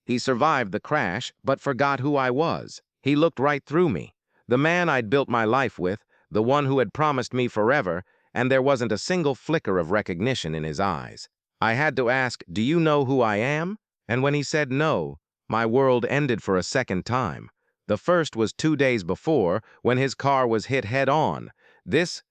He survived the crash, but forgot who I was. He looked right through me. The man I'd built my life with, the one who had promised me forever, and there wasn't a single flicker of recognition in his eyes. I had to ask, "Do you know who I am?" And when he said no, my world ended for a second time. The first was 2 days before, when his car was hit head-on. This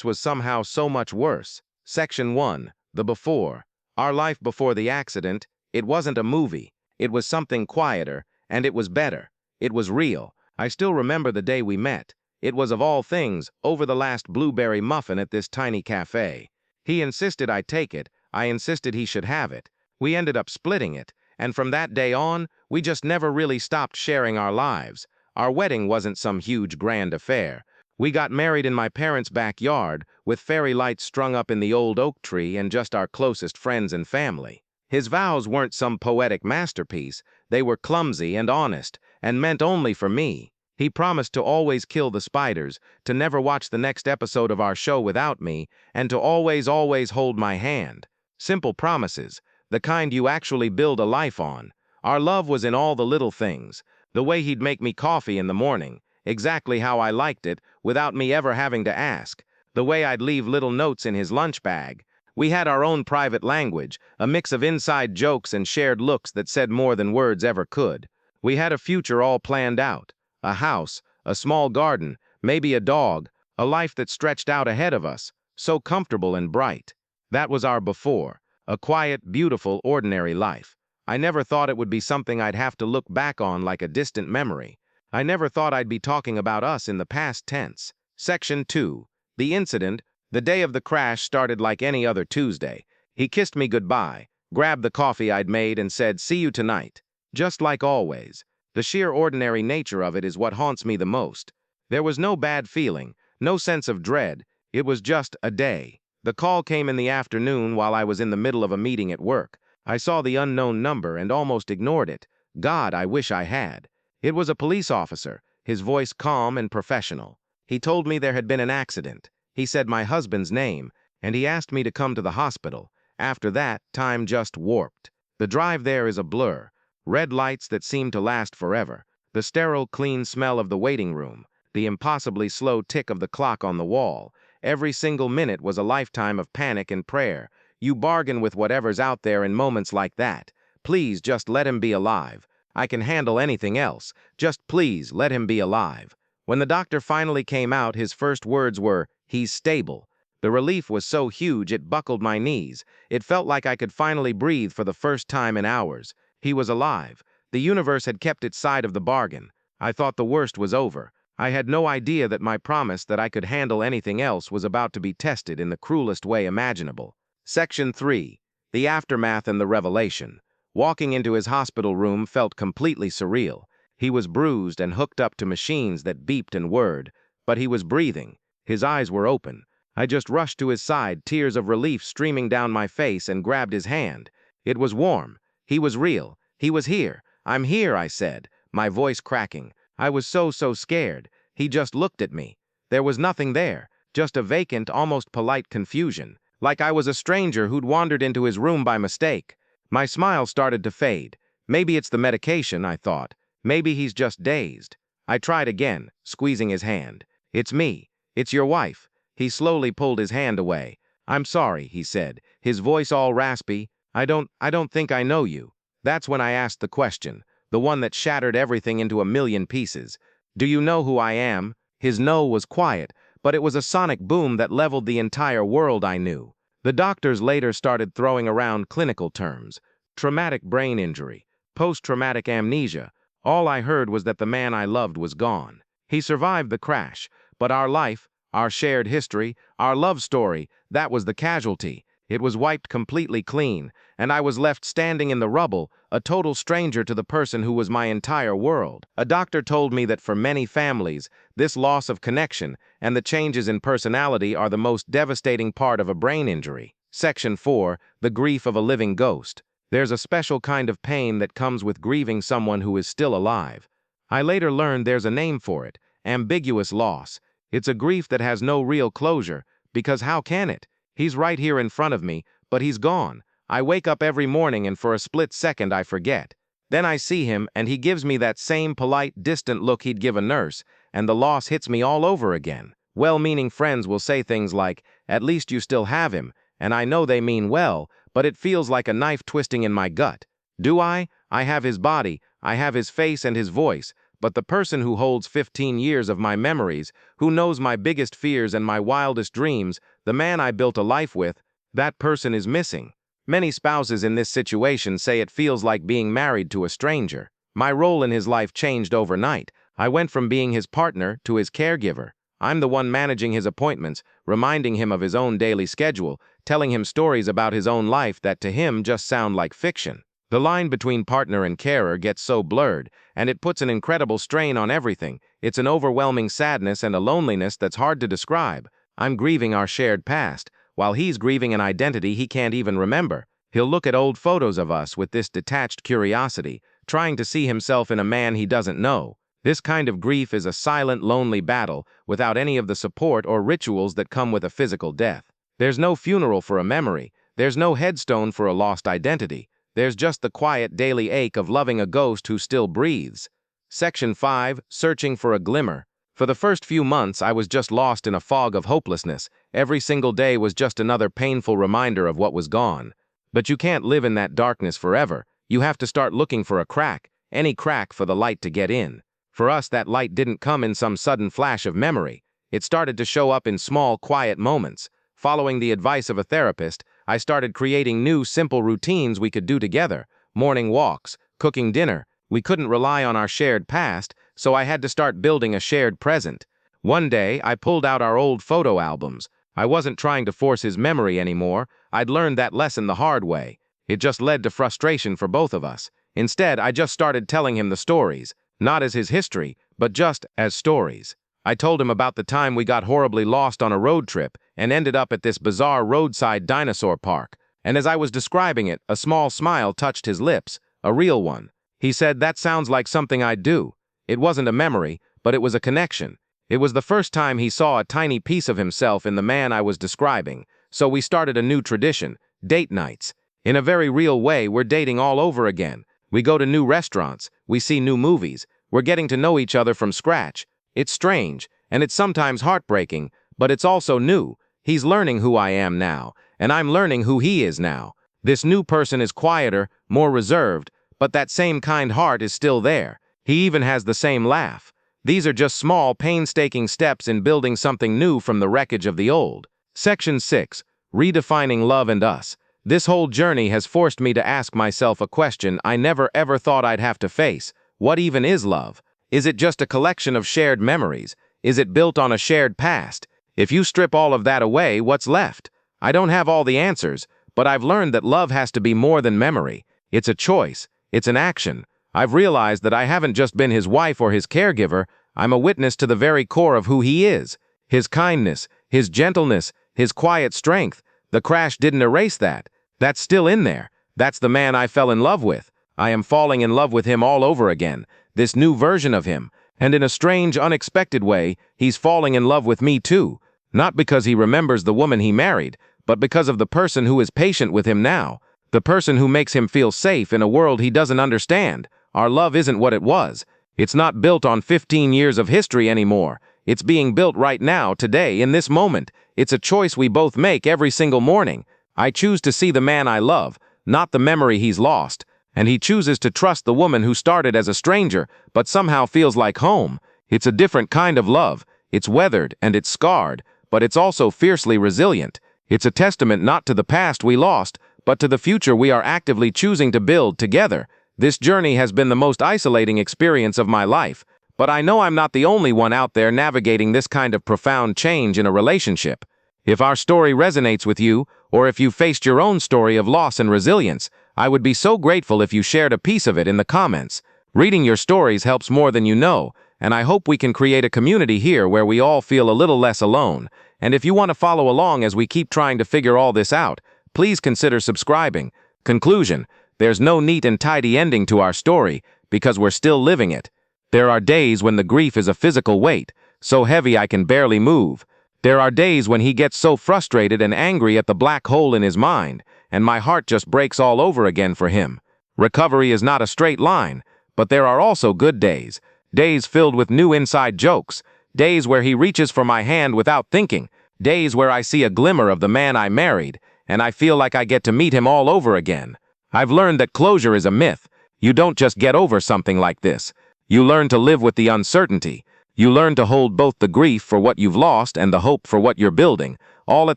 was somehow so much worse. Section 1, the before. Our life before the accident, it wasn't a movie. It was something quieter, and it was better. It was real. I still remember the day we met. It was, of all things, over the last blueberry muffin at this tiny cafe. He insisted I take it. I insisted he should have it. We ended up splitting it, and from that day on, we just never really stopped sharing our lives. Our wedding wasn't some huge grand affair. We got married in my parents' backyard, with fairy lights strung up in the old oak tree and just our closest friends and family. His vows weren't some poetic masterpiece. They were clumsy and honest, and meant only for me. He promised to always kill the spiders, to never watch the next episode of our show without me, and to always hold my hand. Simple promises, the kind you actually build a life on. Our love was in all the little things. The way he'd make me coffee in the morning, exactly how I liked it, without me ever having to ask. The way I'd leave little notes in his lunch bag. We had our own private language, a mix of inside jokes and shared looks that said more than words ever could. We had a future all planned out. A house, a small garden, maybe a dog, a life that stretched out ahead of us, so comfortable and bright. That was our before, a quiet, beautiful, ordinary life. I never thought it would be something I'd have to look back on like a distant memory. I never thought I'd be talking about us in the past tense. Section 2. The incident, the day of the crash, started like any other Tuesday. He kissed me goodbye, grabbed the coffee I'd made, and said, "See you tonight." Just like always. The sheer ordinary nature of it is what haunts me the most. There was no bad feeling, no sense of dread. It was just a day. The call came in the afternoon while I was in the middle of a meeting at work. I saw the unknown number and almost ignored it. God, I wish I had. It was a police officer, his voice calm and professional. He told me there had been an accident. He said my husband's name, and he asked me to come to the hospital. After that, time just warped. The drive there is a blur. Red lights that seem to last forever, the sterile, clean smell of the waiting room, the impossibly slow tick of the clock on the wall. Every single minute was a lifetime of panic and prayer. You bargain with whatever's out there in moments like that. Please just let him be alive. I can handle anything else. Just please let him be alive. When the doctor finally came out, his first words were, "He's stable." The relief was so huge it buckled my knees. It felt like I could finally breathe for the first time in hours. He was alive. The universe had kept its side of the bargain. I thought the worst was over. I had no idea that my promise that I could handle anything else was about to be tested in the cruelest way imaginable. Section 3. The aftermath and the revelation. Walking into his hospital room felt completely surreal. He was bruised and hooked up to machines that beeped and whirred, but he was breathing. His eyes were open. I just rushed to his side, tears of relief streaming down my face, and grabbed his hand. It was warm. He was real. He was here. "I'm here," I said, my voice cracking. I was so scared. He just looked at me. There was nothing there, just a vacant, almost polite confusion, like I was a stranger who'd wandered into his room by mistake. My smile started to fade. Maybe it's the medication, I thought. Maybe he's just dazed. I tried again, squeezing his hand. "It's me. It's your wife." He slowly pulled his hand away. "I'm sorry," he said, his voice all raspy. I don't think I know you." That's when I asked the question, the one that shattered everything into a million pieces. "Do you know who I am?" His no was quiet, but it was a sonic boom that leveled the entire world I knew. The doctors later started throwing around clinical terms. Traumatic brain injury, post-traumatic amnesia. All I heard was that the man I loved was gone. He survived the crash, but our life, our shared history, our love story, that was the casualty. It was wiped completely clean, and I was left standing in the rubble, a total stranger to the person who was my entire world. A doctor told me that for many families, this loss of connection and the changes in personality are the most devastating part of a brain injury. Section 4. The grief of a living ghost. There's a special kind of pain that comes with grieving someone who is still alive. I later learned there's a name for it, ambiguous loss. It's a grief that has no real closure, because how can it? He's right here in front of me, but he's gone. I wake up every morning and for a split second I forget. Then I see him, and he gives me that same polite, distant look he'd give a nurse, and the loss hits me all over again. Well-meaning friends will say things like, "At least you still have him," and I know they mean well, but it feels like a knife twisting in my gut. Do I? I have his body, I have his face and his voice, but the person who holds 15 years of my memories, who knows my biggest fears and my wildest dreams, the man I built a life with, that person is missing. Many spouses in this situation say it feels like being married to a stranger. My role in his life changed overnight. I went from being his partner to his caregiver. I'm the one managing his appointments, reminding him of his own daily schedule, telling him stories about his own life that to him just sound like fiction. The line between partner and carer gets so blurred, and it puts an incredible strain on everything. It's an overwhelming sadness and a loneliness that's hard to describe. I'm grieving our shared past, while he's grieving an identity he can't even remember. He'll look at old photos of us with this detached curiosity, trying to see himself in a man he doesn't know. This kind of grief is a silent, lonely battle, without any of the support or rituals that come with a physical death. There's no funeral for a memory. There's no headstone for a lost identity. There's just the quiet daily ache of loving a ghost who still breathes. Section 5, Searching for a Glimmer. For the first few months, I was just lost in a fog of hopelessness. Every single day was just another painful reminder of what was gone. But you can't live in that darkness forever. You have to start looking for a crack, any crack for the light to get in. For us, that light didn't come in some sudden flash of memory. It started to show up in small, quiet moments. Following the advice of a therapist, I started creating new, simple routines we could do together. Morning walks, cooking dinner. We couldn't rely on our shared past, so I had to start building a shared present. One day, I pulled out our old photo albums. I wasn't trying to force his memory anymore. I'd learned that lesson the hard way. It just led to frustration for both of us. Instead, I just started telling him the stories, not as his history, but just as stories. I told him about the time we got horribly lost on a road trip and ended up at this bizarre roadside dinosaur park. And as I was describing it, a small smile touched his lips, a real one. He said, "That sounds like something I'd do." It wasn't a memory, but it was a connection. It was the first time he saw a tiny piece of himself in the man I was describing, so we started a new tradition, date nights. In a very real way, we're dating all over again. We go to new restaurants, we see new movies, we're getting to know each other from scratch. It's strange, and it's sometimes heartbreaking, but it's also new. He's learning who I am now, and I'm learning who he is now. This new person is quieter, more reserved, but that same kind heart is still there. He even has the same laugh. These are just small, painstaking steps in building something new from the wreckage of the old. Section 6, Redefining Love and Us. This whole journey has forced me to ask myself a question I never ever thought I'd have to face. What even is love? Is it just a collection of shared memories? Is it built on a shared past? If you strip all of that away, what's left? I don't have all the answers, but I've learned that love has to be more than memory. It's a choice. It's an action. I've realized that I haven't just been his wife or his caregiver. I'm a witness to the very core of who he is. His kindness, his gentleness, his quiet strength. The crash didn't erase that. That's still in there. That's the man I fell in love with. I am falling in love with him all over again. This new version of him. And in a strange, unexpected way, he's falling in love with me too. Not because he remembers the woman he married, but because of the person who is patient with him now. The person who makes him feel safe in a world he doesn't understand. Our love isn't what it was. It's not built on 15 years of history anymore. It's being built right now, today, in this moment. It's a choice we both make every single morning. I choose to see the man I love, not the memory he's lost. And he chooses to trust the woman who started as a stranger, but somehow feels like home. It's a different kind of love. It's weathered and it's scarred, but it's also fiercely resilient. It's a testament not to the past we lost, but to the future we are actively choosing to build together. This journey has been the most isolating experience of my life, but I know I'm not the only one out there navigating this kind of profound change in a relationship. If our story resonates with you, or if you faced your own story of loss and resilience, I would be so grateful if you shared a piece of it in the comments. Reading your stories helps more than you know, and I hope we can create a community here where we all feel a little less alone. And if you want to follow along as we keep trying to figure all this out, please consider subscribing. Conclusion: there's no neat and tidy ending to our story, because we're still living it. There are days when the grief is a physical weight, so heavy I can barely move. There are days when he gets so frustrated and angry at the black hole in his mind, and my heart just breaks all over again for him. Recovery is not a straight line, but there are also good days. Days filled with new inside jokes. Days where he reaches for my hand without thinking. Days where I see a glimmer of the man I married, and I feel like I get to meet him all over again. I've learned that closure is a myth. You don't just get over something like this. You learn to live with the uncertainty. You learn to hold both the grief for what you've lost and the hope for what you're building, all at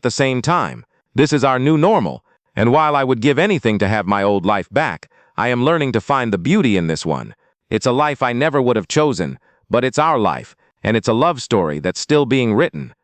the same time. This is our new normal, and while I would give anything to have my old life back, I am learning to find the beauty in this one. It's a life I never would have chosen, but it's our life, and it's a love story that's still being written.